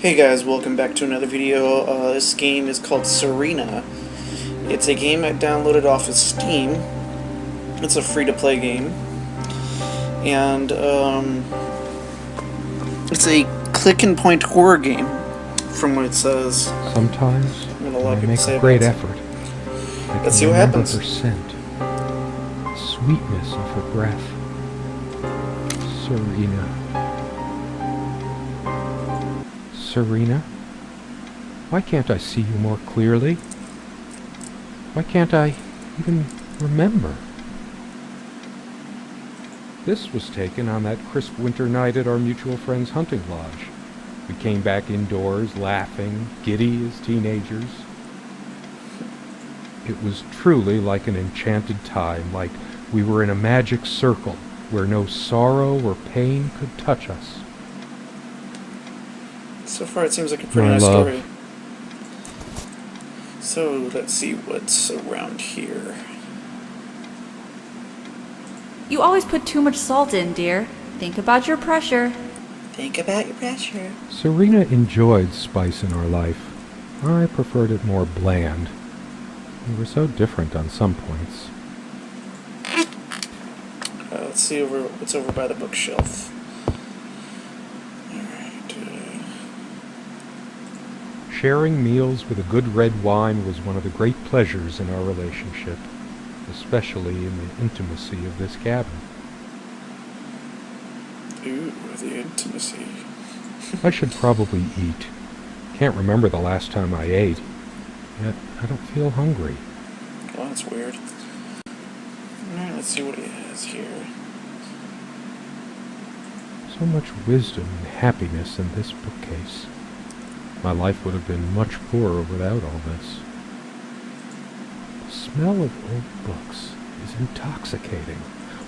Hey guys, welcome back to another video. This game is called Serena. It's a game I downloaded off of Steam. It's a free-to-play game. And, it's a click-and-point horror game, from what it says. Sometimes, I'm gonna when let I people make say a great about it. effort, I Let's see can what remember happens. her scent, the sweetness of her breath. Serena. Serena? Why can't I see you more clearly? Why can't I even remember? This was taken on that crisp winter night at our mutual friend's hunting lodge. We came back indoors, laughing, giddy as teenagers. It was truly like an enchanted time, like we were in a magic circle where no sorrow or pain could touch us. So far it seems like a pretty My nice love. story. So, let's see what's around here. You always put too much salt in, dear. Think about your pressure. Think about your pressure. Serena enjoyed spice in our life. I preferred it more bland. We were so different on some points. Let's see what's over by the bookshelf. Alright, Sharing meals with a good red wine was one of the great pleasures in our relationship, especially in the intimacy of this cabin. ooh, the intimacy. I should probably eat. Can't remember the last time I ate, yet I don't feel hungry. Well, that's weird. Alright, let's see what he has here. So much wisdom and happiness in this bookcase. My life would have been much poorer without all this. The smell of old books is intoxicating.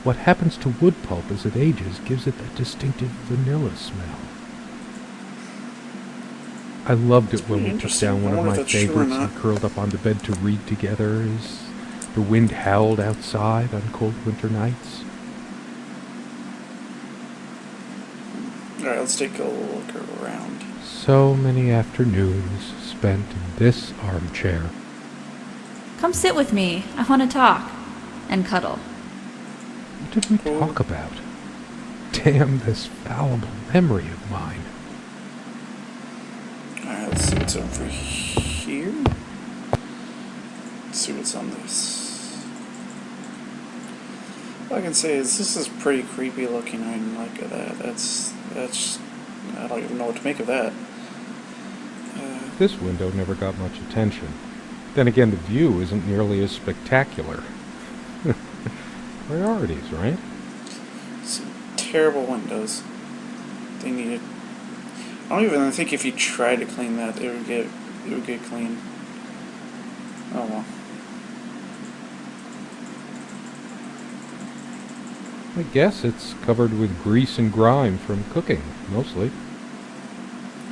What happens to wood pulp as it ages gives it that distinctive vanilla smell. I loved it when we took down one of my favorites and curled up on the bed to read together as the wind howled outside on cold winter nights. Alright, let's take a look around. So many afternoons spent in this armchair. Come sit with me. I want to talk. And cuddle. What did we talk about? Damn this fallible memory of mine. Alright, let's see what's over here. Let's see what's on this. All I can say is this is pretty creepy looking. I didn't like that. That's I don't even know what to make of that. This window never got much attention. Then again, the view isn't nearly as spectacular. Priorities, right? Some terrible windows. They needed. I don't even think if you tried to clean that, it would get clean. Oh well. I guess it's covered with grease and grime from cooking, mostly.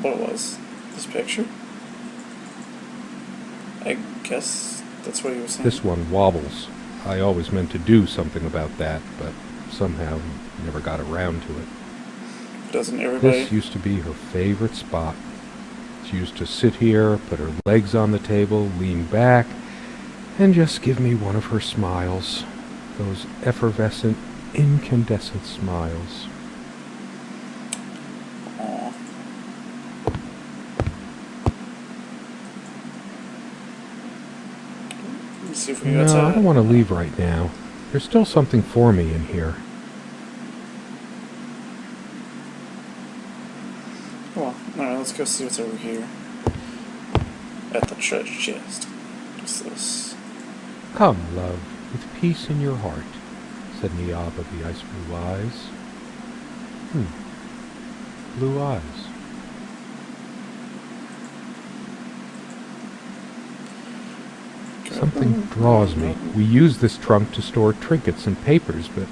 What was this picture? I guess that's what he was saying. This one wobbles. I always meant to do something about that, but somehow never got around to it. Doesn't everybody? This used to be her favorite spot. She used to sit here, put her legs on the table, lean back, and just give me one of her smiles. Those effervescent, incandescent smiles. Aw. Let's see if we got No, I don't want to leave right now. There's still something for me in here. Well, alright, let's go see what's over here. At the treasure chest. What's this? Come, love, with peace in your heart, said Niab of the ice blue eyes. Blue eyes. Something draws me. We use this trunk to store trinkets and papers, but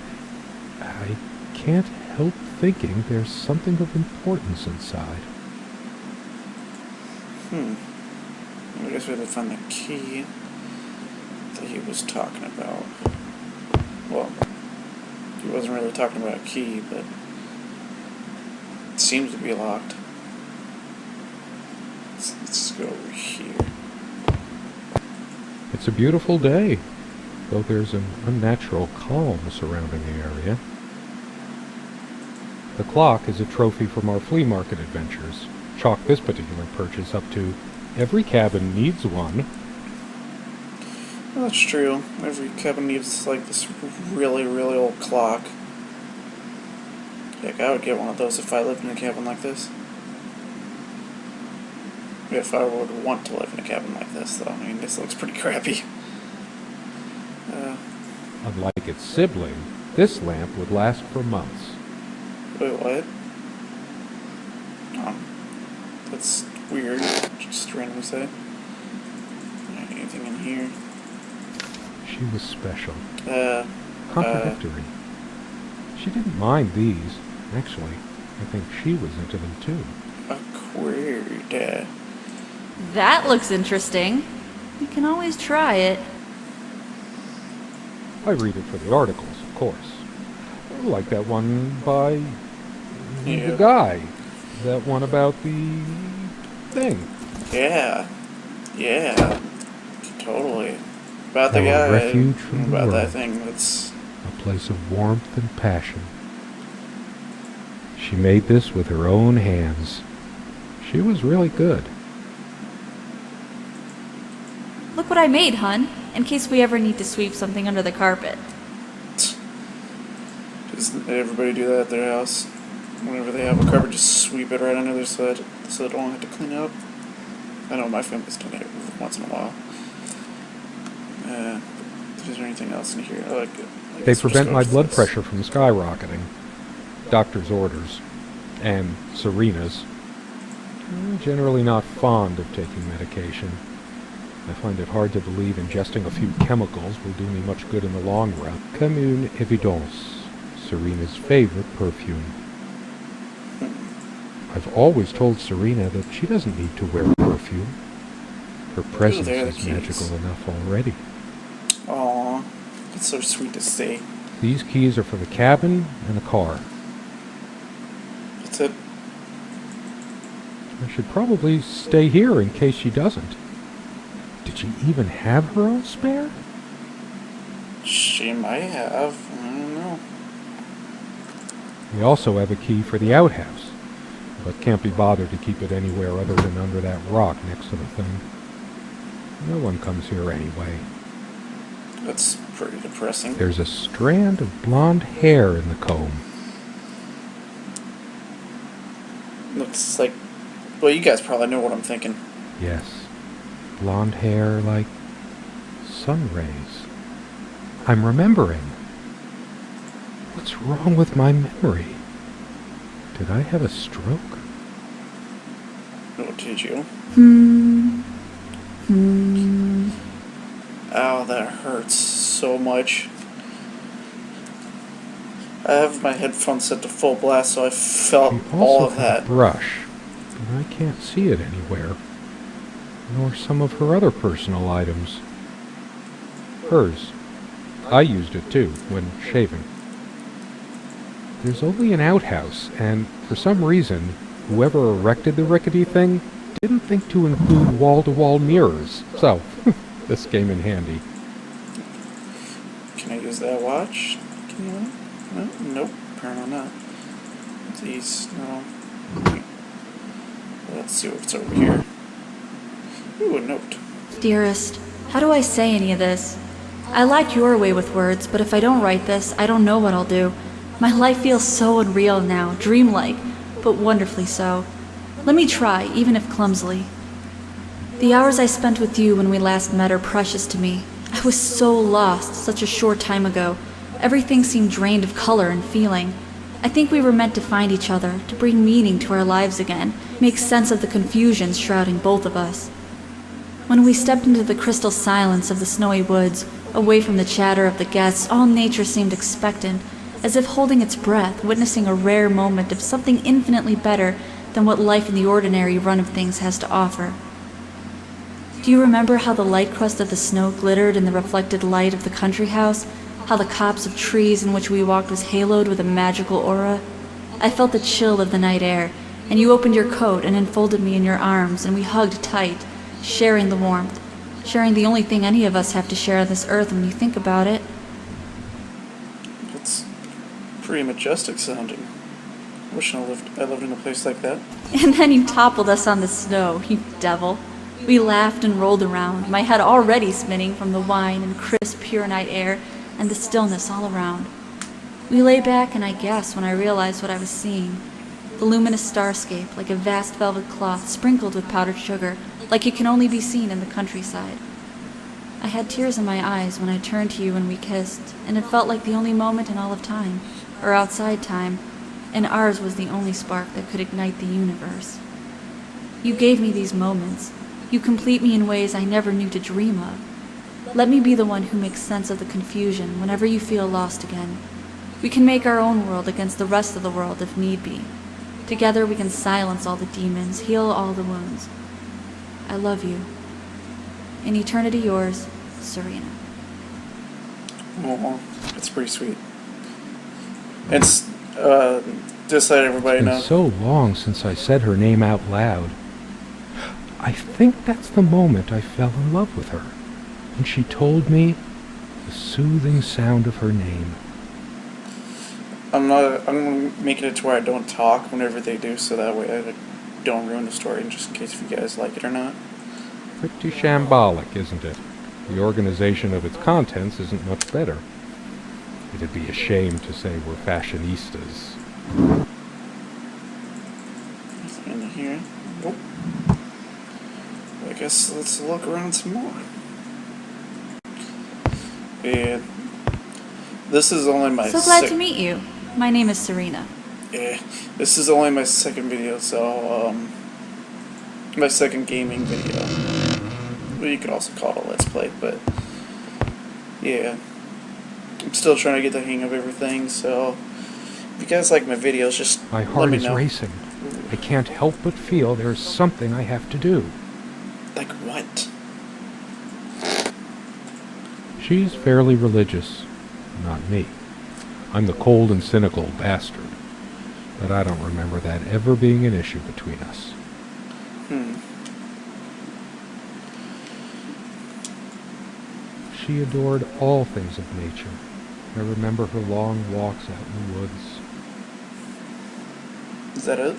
I can't help thinking there's something of importance inside. I guess we had to find the key that he was talking about. Well, he wasn't really talking about a key, but it seems to be locked. Let's go over here. It's a beautiful day, though there's an unnatural calm surrounding the area. The clock is a trophy from our flea market adventures. Chalk this particular purchase up to every cabin needs one. Well, that's true. Every cabin needs like this really, really old clock. Heck, I would get one of those if I lived in a cabin like this. If I would want to live in a cabin like this, though. I mean, this looks pretty crappy. Unlike its sibling, this lamp would last for months. Wait, what? That's weird. Just randomly say. Anything in here? She was special. Contradictory. She didn't mind these. Actually, I think she was into them too. Weird. That looks interesting. You can always try it. I read it for the articles, of course. Like that one by the guy. That one about the thing. Yeah. Totally. About the Our guy. refuge from the About that world. thing. That's... A place of warmth and passion. She made this with her own hands. She was really good. Look what I made, hun, in case we ever need to sweep something under the carpet. Does everybody do that at their house? Whenever they have a carpet, just sweep it right under their so they don't have to clean it up. I know my family's doing it once in a while. Is there anything else in here? They prevent my blood pressure from skyrocketing. Doctor's orders. And Serena's. I'm generally not fond of taking medication. I find it hard to believe ingesting a few chemicals will do me much good in the long run. Commune Evidence, Serena's favorite perfume. I've always told Serena that she doesn't need to wear perfume. Her presence is magical enough already. Aww, that's so sweet to say. These keys are for the cabin and the car. That's it. I should probably stay here in case she doesn't. Did she even have her own spare? She might have. I don't know. We also have a key for the outhouse, but can't be bothered to keep it anywhere other than under that rock next to the thing. No one comes here anyway. That's pretty depressing. There's a strand of blonde hair in the comb. Looks like... Well, you guys probably know what I'm thinking. Yes. Blonde hair like sun rays. I'm remembering. What's wrong with my memory? Did I have a stroke? Oh, did you? Hmm. Ow, that hurts so much. I have my headphones set to full blast, so I felt She all also of had that. a brush, but I can't see it anywhere. Nor some of her other personal items. Hers. I used it too, when shaving. There's only an outhouse, and for some reason, whoever erected the rickety thing didn't think to include wall-to-wall mirrors. So, this came in handy. Can I use that watch? Can you? No? Nope. Apparently not. These, no. Let's see what's over here. Ooh, a note. Dearest, how do I say any of this? I like your way with words, but if I don't write this, I don't know what I'll do. My life feels so unreal now, dreamlike, but wonderfully so. Let me try, even if clumsily. The hours I spent with you when we last met are precious to me. I was so lost such a short time ago. Everything seemed drained of color and feeling. I think we were meant to find each other, to bring meaning to our lives again, make sense of the confusion shrouding both of us. When we stepped into the crystal silence of the snowy woods, away from the chatter of the guests, all nature seemed expectant, as if holding its breath, witnessing a rare moment of something infinitely better than what life in the ordinary run of things has to offer. Do you remember how the light crust of the snow glittered in the reflected light of the country house? How the copse of trees in which we walked was haloed with a magical aura? I felt the chill of the night air, and you opened your coat and enfolded me in your arms, and we hugged tight, sharing the warmth, sharing the only thing any of us have to share on this earth when you think about it. It's pretty majestic sounding. Wishing I lived in a place like that. And then you toppled us on the snow, you devil. We laughed and rolled around, my head already spinning from the wine and crisp, pure night air and the stillness all around. We lay back, and I gasped when I realized what I was seeing. The luminous starscape, like a vast velvet cloth sprinkled with powdered sugar, like it can only be seen in the countryside. I had tears in my eyes when I turned to you and we kissed, and it felt like the only moment in all of time, or outside time, and ours was the only spark that could ignite the universe. You gave me these moments. You complete me in ways I never knew to dream of. Let me be the one who makes sense of the confusion whenever you feel lost again. We can make our own world against the rest of the world if need be. Together we can silence all the demons, heal all the wounds. I love you. In eternity yours, Serena. Oh, that's pretty sweet. It's, just let everybody It's know. been so long since I said her name out loud. I think that's the moment I fell in love with her, when she told me the soothing sound of her name. I'm making it to where I don't talk whenever they do, so that way I don't ruin the story, just in case if you guys like it or not. Pretty shambolic, isn't it? The organization of its contents isn't much better. It'd be a shame to say we're fashionistas. Nothing in here. Nope. I guess let's look around some more. And this is only my So glad to meet you. My name is Serena. Yeah, this is only my second video, so my second gaming video. Well, you could also call it a Let's Play, but yeah, I'm still trying to get the hang of everything. So if you guys like my videos, just My let heart me is know. racing. I can't help but feel there's something I have to do. Like what? She's fairly religious. Not me. I'm the cold and cynical bastard. But I don't remember that ever being an issue between us. She adored all things of nature. I remember her long walks out in the woods. Is that it?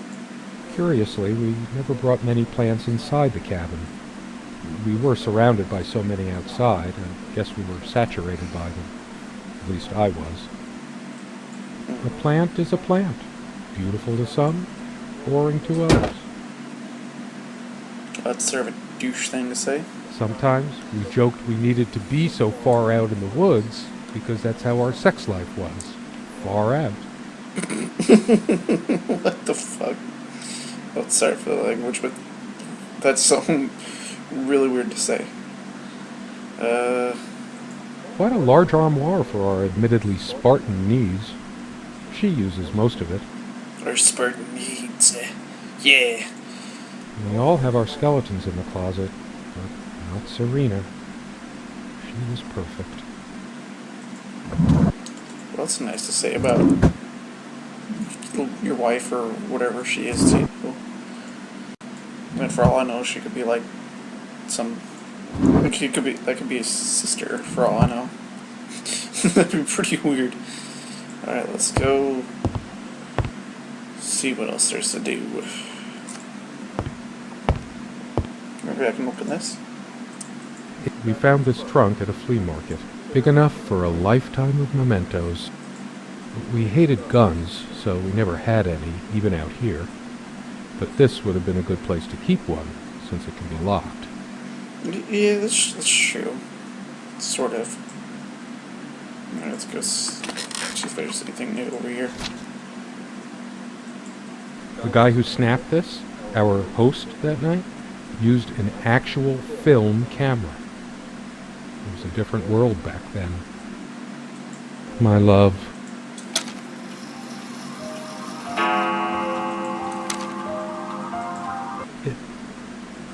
Curiously, we never brought many plants inside the cabin. We were surrounded by so many outside, I guess we were saturated by them. At least I was. A plant is a plant. Beautiful to some, boring to others. That's sort of a douche thing to say. Sometimes we joked we needed to be so far out in the woods because that's how our sex life was. Far out. What the fuck? Oh, sorry for the language, but that's something really weird to say. Quite a large armoire for our admittedly Spartan needs. She uses most of it. Our Spartan needs. Yeah. We all have our skeletons in the closet, but not Serena. She was perfect. What else is nice to say about your wife or whatever she is to you? And for all I know, she could be like some. Like she could be. That could be a sister. For all I know, that'd be pretty weird. All right, let's go see what else there's to do. Maybe I can open this. We found this trunk at a flea market, big enough for a lifetime of mementos. We hated guns, so we never had any, even out here. But this would have been a good place to keep one, since it can be locked. Yeah, that's true. Sort of. Alright, let's go see if there's anything new over here. The guy who snapped this, our host that night, used an actual film camera. It was a different world back then. My love.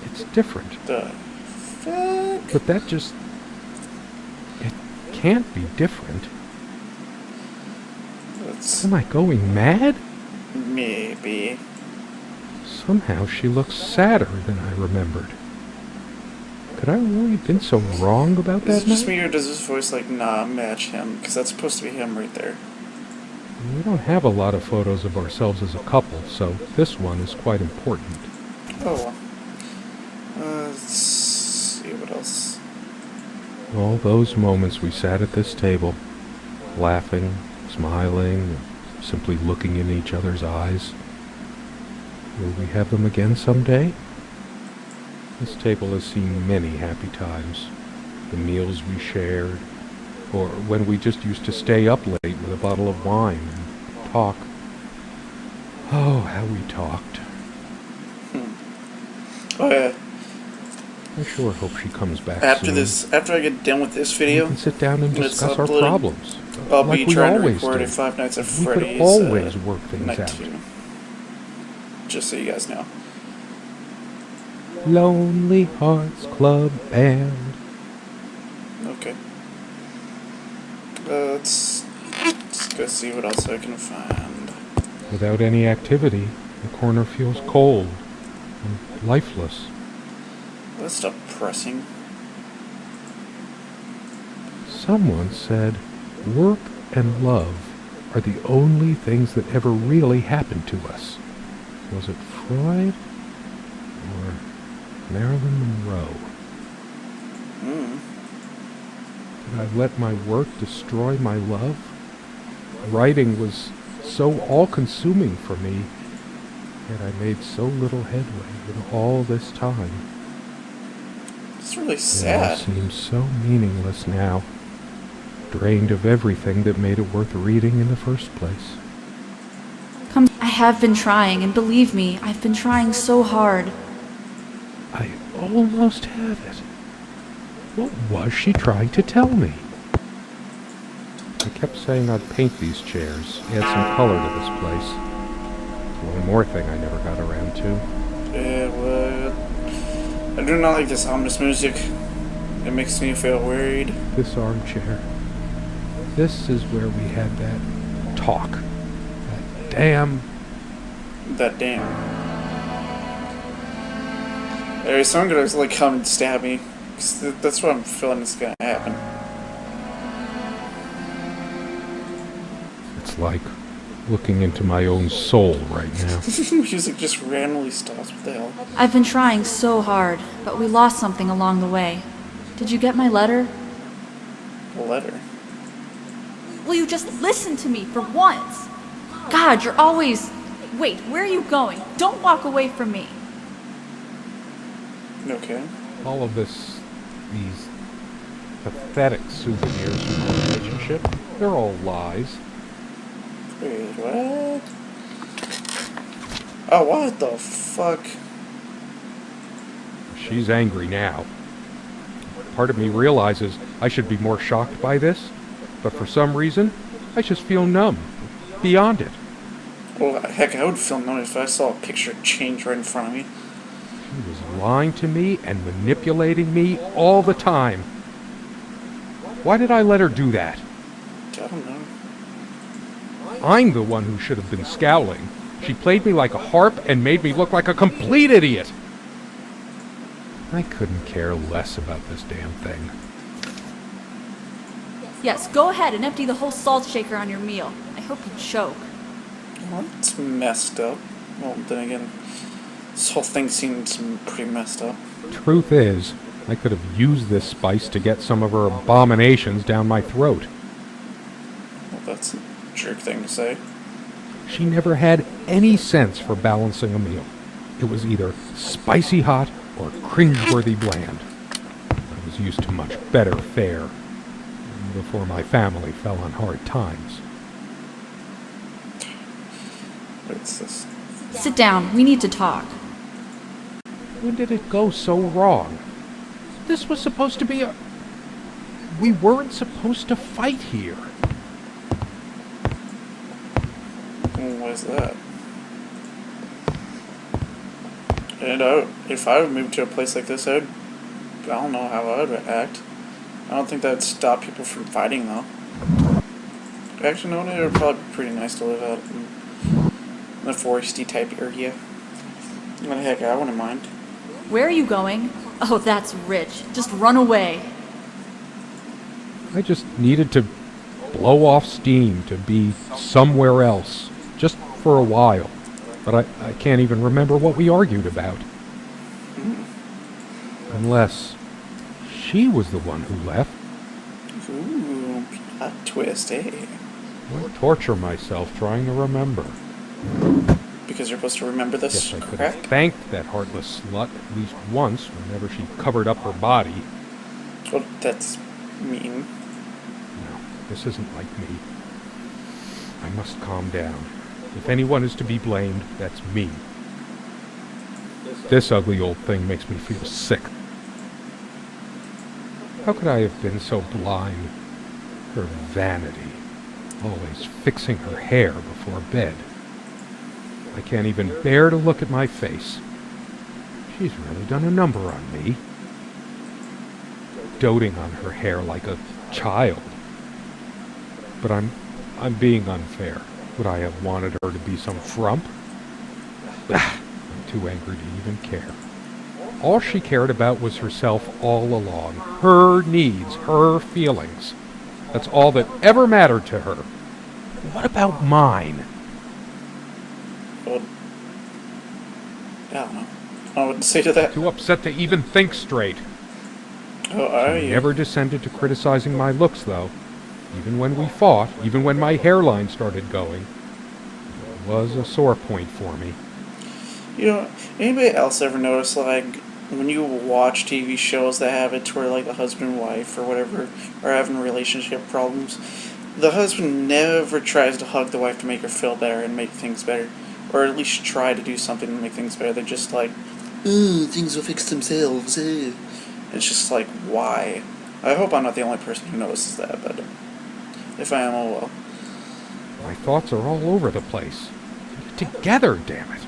It's different. The fuck? But that just... It can't be different. That's Am I going mad? maybe. Somehow she looks sadder than I remembered. Could I really have been so wrong about Is that it just night? me, or does his voice, like, not match him? Because that's supposed to be him right there. We don't have a lot of photos of ourselves as a couple, so this one is quite important. Oh, well. Let's see what else. All those moments we sat at this table, laughing, smiling, simply looking in each other's eyes. Will we have them again someday? This table has seen many happy times. The meals we shared, or when we just used to stay up late with a bottle of wine and talk. Oh, how we talked. Oh, yeah. I sure hope she comes back After soon. this, after I get done with this We video, can sit down and it's discuss our uploaded. problems. I'll like be we trying to always record do. a Five Nights at We Freddy's could always work things night out. 2. Just so you guys know. Lonely Hearts Club Band. Okay. Let's go see what else I can find. Without any activity, the corner feels cold and lifeless. Let's stop pressing. Someone said, work and love are the only things that ever really happened to us. Was it Freud or Marilyn Monroe? Did I let my work destroy my love? Writing was so all-consuming for me, yet I made so little headway in all this time. It's really It all sad. seems so meaningless now, drained of everything that made it worth reading in the first place. I have been trying, and believe me, I've been trying so hard. I almost have it. What was she trying to tell me? I kept saying I'd paint these chairs, add some color to this place. One more thing I never got around to. Yeah, well, I do not like this ominous music. It makes me feel worried. This armchair. This is where we had that talk. That damn... That damn. Anyway, someone gonna like come and stab me. 'Cause that's what I'm feeling is gonna happen. It's like looking into my own soul right now. Music just randomly stops. What the hell? I've been trying so hard, but we lost something along the way. Did you get my letter? A letter. Will you just listen to me for once? God, you're always... Wait, where are you going? Don't walk away from me. Okay. All of these pathetic souvenirs from our relationship, they're all lies. Wait, what? Oh, what the fuck? She's angry now. Part of me realizes I should be more shocked by this, but for some reason, I just feel numb, beyond it. Well, heck, I would feel numb if I saw a picture change right in front of me. She was lying to me and manipulating me all the time. Why did I let her do that? I don't know. I'm the one who should have been scowling. She played me like a harp and made me look like a complete idiot. I couldn't care less about this damn thing. Yes, go ahead and empty the whole salt shaker on your meal. I hope you choke. Well, it's messed up. Well, then again, this whole thing seems pretty messed up. Truth is, I could have used this spice to get some of her abominations down my throat. Well, that's a jerk thing to say. She never had any sense for balancing a meal. It was either spicy hot or cringeworthy bland. I was used to much better fare before my family fell on hard times. What's this? Sit down, we need to talk. When did it go so wrong? This was supposed to be a... We weren't supposed to fight here. What is that? And if I would move to a place like this, I don't know how I would act. I don't think that would stop people from fighting, though. Actually, no, it would probably be pretty nice to live out in a foresty type area. What the heck, I wouldn't mind. Where are you going? Oh, that's rich. Just run away. I just needed to blow off steam, to be somewhere else, just for a while. But I can't even remember what we argued about. Unless she was the one who left. Ooh, plot twist, eh? I'll torture myself trying to remember. Because you're supposed to remember this Guess I could have crap? thanked that heartless slut at least once whenever she covered up her body. Well, that's mean. No, this isn't like me. I must calm down. If anyone is to be blamed, that's me. This ugly old thing makes me feel sick. How could I have been so blind? Her vanity. Always fixing her hair before bed. I can't even bear to look at my face. She's really done a number on me. Doting on her hair like a child. But I'm being unfair. Would I have wanted her to be some frump? I'm too angry to even care. All she cared about was herself all along. Her needs, her feelings. That's all that ever mattered to her. What about mine? Well, I don't know. I wouldn't say to that. Too upset to even think straight. Oh, are She you? never descended to criticizing my looks, though. Even when we fought, even when my hairline started going. It was a sore point for me. You know, anybody else ever notice, like, when you watch TV shows that have it to where, like, the husband and wife or whatever are having relationship problems, the husband never tries to hug the wife to make her feel better and make things better. Or at least try to do something to make things better. They're just like, ooh, things will fix themselves. It's just like, why? I hope I'm not the only person who notices that, but if I am, oh well. My thoughts are all over the place. Get together, damn it.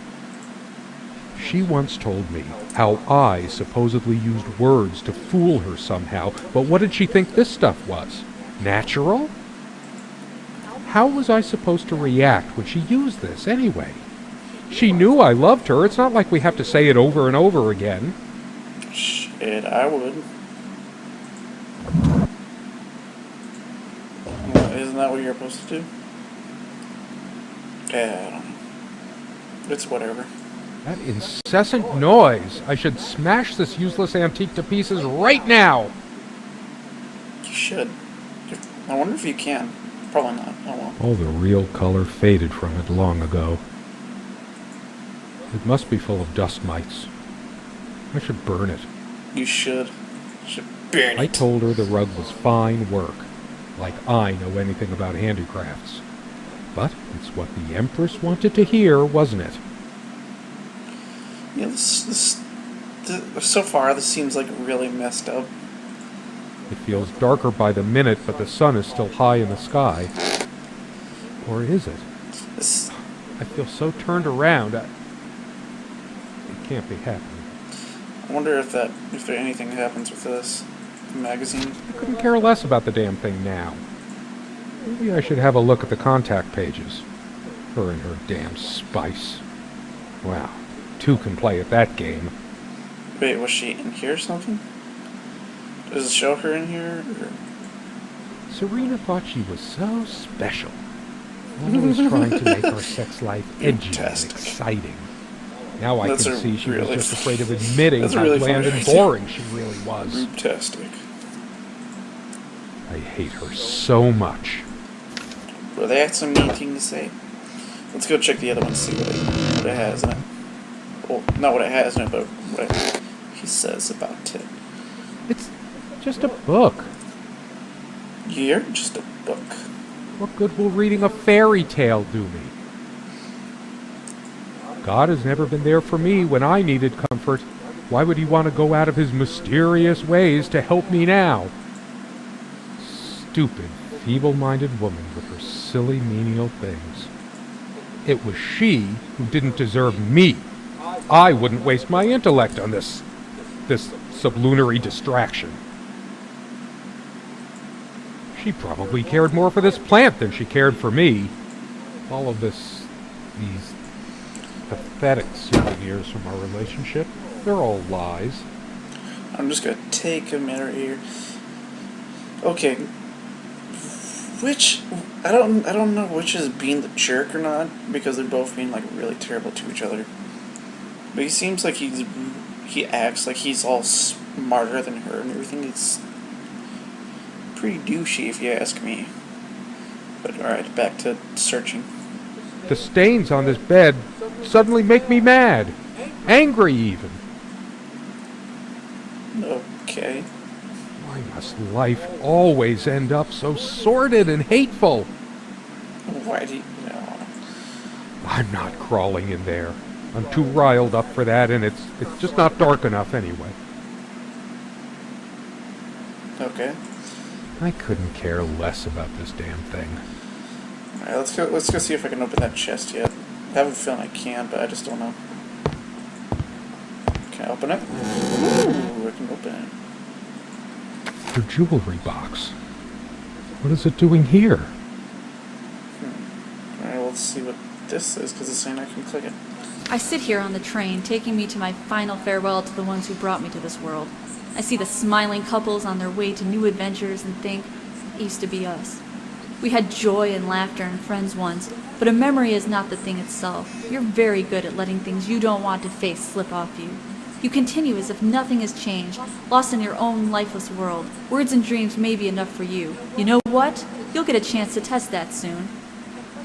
She once told me how I supposedly used words to fool her somehow, but what did she think this stuff was? Natural? How was I supposed to react when she used this anyway? She knew I loved her. It's not like we have to say it over and over again. Shit, I would. Well, isn't that what you're supposed to do? Yeah, I don't know. It's whatever. That incessant noise. I should smash this useless antique to pieces right now. You should. I wonder if you can. Probably not. Oh well. All the real color faded from it long ago. It must be full of dust mites. I should burn it. You should. Burn it. I told her the rug was fine work, like I know anything about handicrafts. But it's what the Empress wanted to hear, wasn't it? Yeah, so far, this seems like really messed up. It feels darker by the minute, but the sun is still high in the sky. Or is it? This, I feel so turned around. It can't be happening. I wonder if anything happens with this magazine. I couldn't care less about the damn thing now. Maybe I should have a look at the contact pages. Her and her damn spice. Wow, two can play at that game. Wait, was she in here or something? Does it show her in here? Or? Serena thought she was so special. Always trying to make her sex life edgy and Fantastic. exciting. Now I That's can a see she really was just afraid of admitting that's a how really bland funny and idea. boring she really was. Fantastic. I hate her so much. Well, they had some neat thing to say. Let's go check the other one, see what it has in it. Well, not what it has in it, but what he says about it. It's just a book. You're just a book. What good will reading a fairy tale do me? God has never been there for me when I needed comfort. Why would he want to go out of his mysterious ways to help me now? Stupid, feeble-minded woman with her silly, menial things. It was she who didn't deserve me. I wouldn't waste my intellect on this sublunary distraction. She probably cared more for this plant than she cared for me. All of these pathetic souvenirs from our relationship. They're all lies. I'm just gonna take a minute here. Okay. I don't know which is being the jerk or not, because they're both being like really terrible to each other. But he seems like he acts like he's all smarter than her and everything. It's pretty douchey if you ask me. But alright, back to searching. The stains on this bed suddenly make me mad. Angry even. Okay. Why must life always end up so sordid and hateful? Why do you... No. I'm not crawling in there. I'm too riled up for that, and it's just not dark enough anyway. Okay. I couldn't care less about this damn thing. Alright, let's go see if I can open that chest yet. I have a feeling I can, but I just don't know. Can I open it? Ooh, I can open it. Her jewelry box. What is it doing here? Alright, well, let's see what this is, because it's saying I can click it. I sit here on the train, taking me to my final farewell to the ones who brought me to this world. I see the smiling couples on their way to new adventures and think, it used to be us. We had joy and laughter and friends once, but a memory is not the thing itself. You're very good at letting things you don't want to face slip off you. You continue as if nothing has changed, lost in your own lifeless world. Words and dreams may be enough for you. You know what? You'll get a chance to test that soon.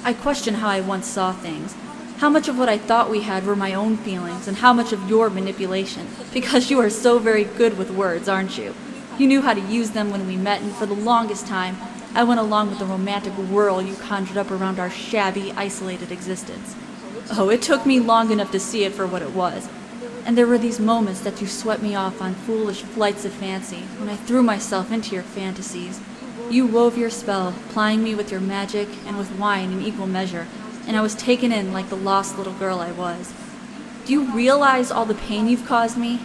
I question how I once saw things. How much of what I thought we had were my own feelings, and how much of your manipulation. Because you are so very good with words, aren't you? You knew how to use them when we met, and for the longest time, I went along with the romantic whirl you conjured up around our shabby, isolated existence. Oh, it took me long enough to see it for what it was. And there were these moments that you swept me off on foolish flights of fancy, when I threw myself into your fantasies. You wove your spell, plying me with your magic and with wine in equal measure, and I was taken in like the lost little girl I was. Do you realize all the pain you've caused me?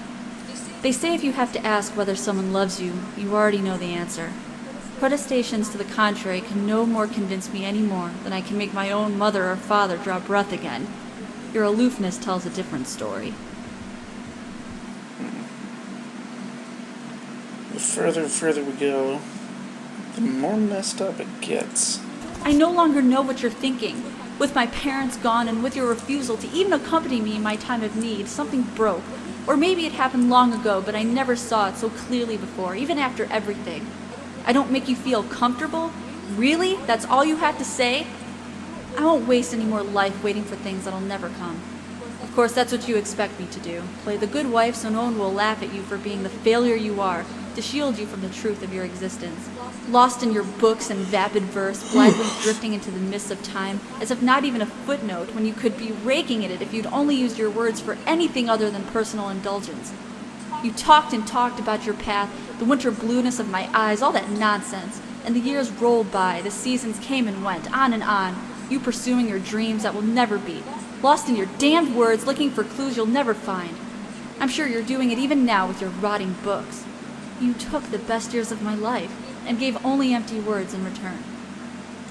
They say if you have to ask whether someone loves you, you already know the answer. Protestations to the contrary can no more convince me any more than I can make my own mother or father draw breath again. Your aloofness tells a different story. The further we go, the more messed up it gets. I no longer know what you're thinking. With my parents gone and with your refusal to even accompany me in my time of need, something broke. Or maybe it happened long ago, but I never saw it so clearly before, even after everything. I don't make you feel comfortable? Really? That's all you have to say? I won't waste any more life waiting for things that'll never come. Of course, that's what you expect me to do. Play the good wife so no one will laugh at you for being the failure you are, to shield you from the truth of your existence. Lost in your books and vapid verse, blithely drifting into the mists of time, as if not even a footnote when you could be raking at it if you'd only used your words for anything other than personal indulgence. You talked and talked about your path, the winter blueness of my eyes, all that nonsense. And the years rolled by, the seasons came and went, on, you pursuing your dreams that will never be, lost in your damned words, looking for clues you'll never find. I'm sure you're doing it even now with your rotting books. You took the best years of my life, and gave only empty words in return.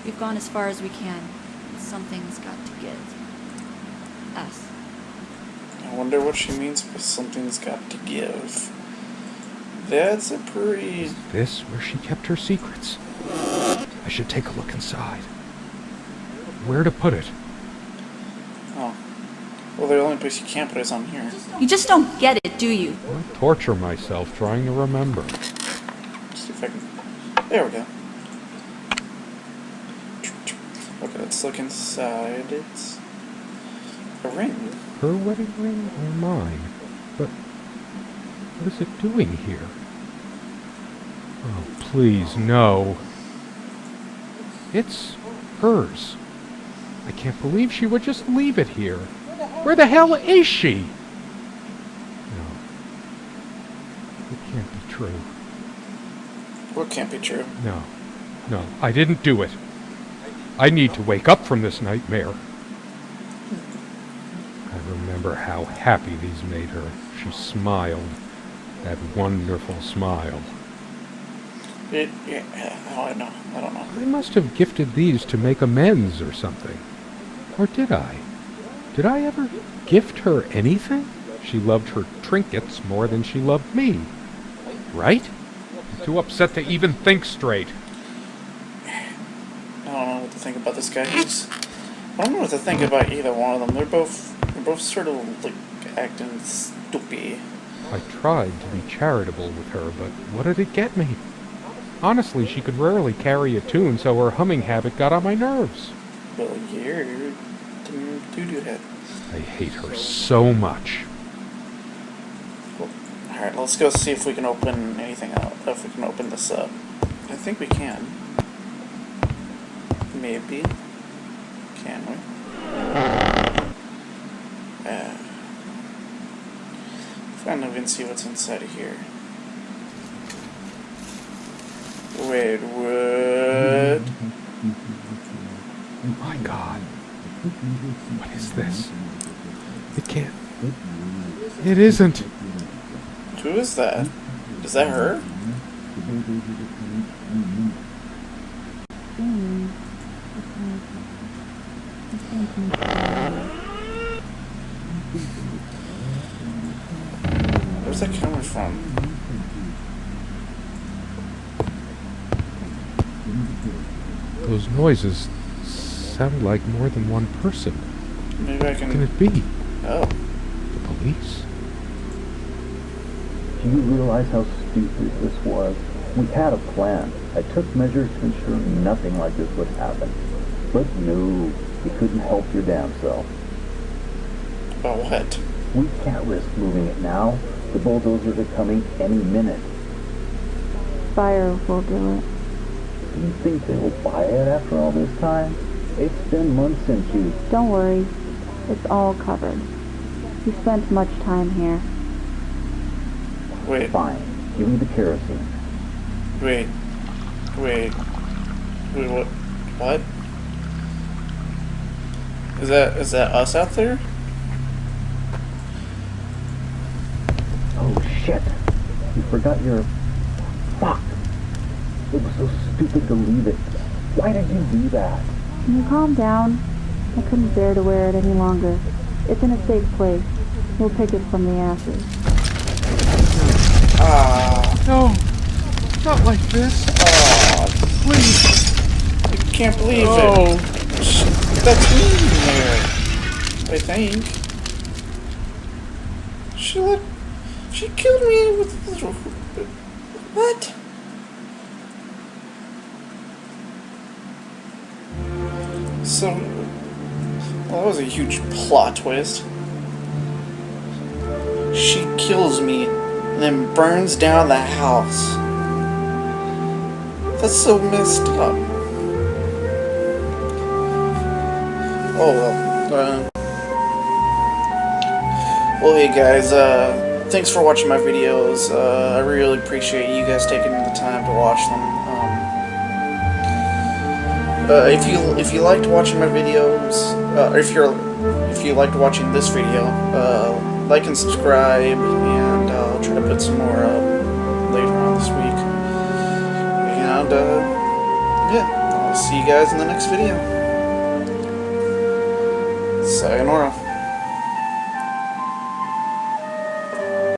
We've gone as far as we can, and something's got to give. Us. I wonder what she means by something's got to give. That's a pretty... Is this where she kept her secrets? I should take a look inside. Where to put it? Oh. Well, the only place you can't put it is on here. You just don't get it, do you? I torture myself trying to remember. Let's see if I can... There we go. Okay, let's look inside. It's a ring. Her wedding ring or mine? But what is it doing here? Oh, please, no. It's hers. I can't believe she would just leave it here. Where the hell is she? No. It can't be true. What can't be true? No. No, I didn't do it. I need to wake up from this nightmare. I remember how happy these made her. She smiled. That wonderful smile. I don't know. I must have gifted these to make amends or something. Or did I? Did I ever gift her anything? She loved her trinkets more than she loved me. Right? I'm too upset to even think straight. I don't know what to think about this guy. I don't know what to think about either one of them. They're both sort of like acting stupid. I tried to be charitable with her, but what did it get me? Honestly, she could rarely carry a tune, so her humming habit got on my nerves. Well, you're the doo-doo head. I hate her so much. Well, alright, let's go see if we can open anything out. If we can open this up. I think we can. Maybe. Can we? Finally, we can see what's inside of here. Wait, what? My God. What is this? It can't. It isn't. Who is that? Is that her? Where's that coming from? Those noises sound like more than one person. Maybe I What can can... it be? Oh. The police? Do you realize how stupid this was? We had a plan. I took measures to ensure nothing like this would happen. But no, you couldn't help your damn self. About what? We can't risk moving it now. The bulldozers are coming any minute. Fire will do it. Do you think they will buy it after all this time? It's been months since you... Don't worry. It's all covered. You spent much time here. Wait. Fine. Give me the kerosene. Wait, what? What? Is that us out there? Oh shit! You forgot your... Fuck! It was so stupid to leave it. Why did you do that? Can you calm down? I couldn't bear to wear it any longer. It's in a safe place. We'll pick it from the ashes. No! Not like this! Please! I can't believe Oh! it. That's me in there. I think. She killed me with... What? So... Well, that was a huge plot twist. She kills me and then burns down the house. That's so messed up. Oh well. Well, hey guys, thanks for watching my videos. I really appreciate you guys taking the time to watch them. If you liked watching my videos, or if you liked watching this video, like and subscribe, and I'll try to put some more up later on this week. And yeah, I'll see you guys in the next video. Sayonara.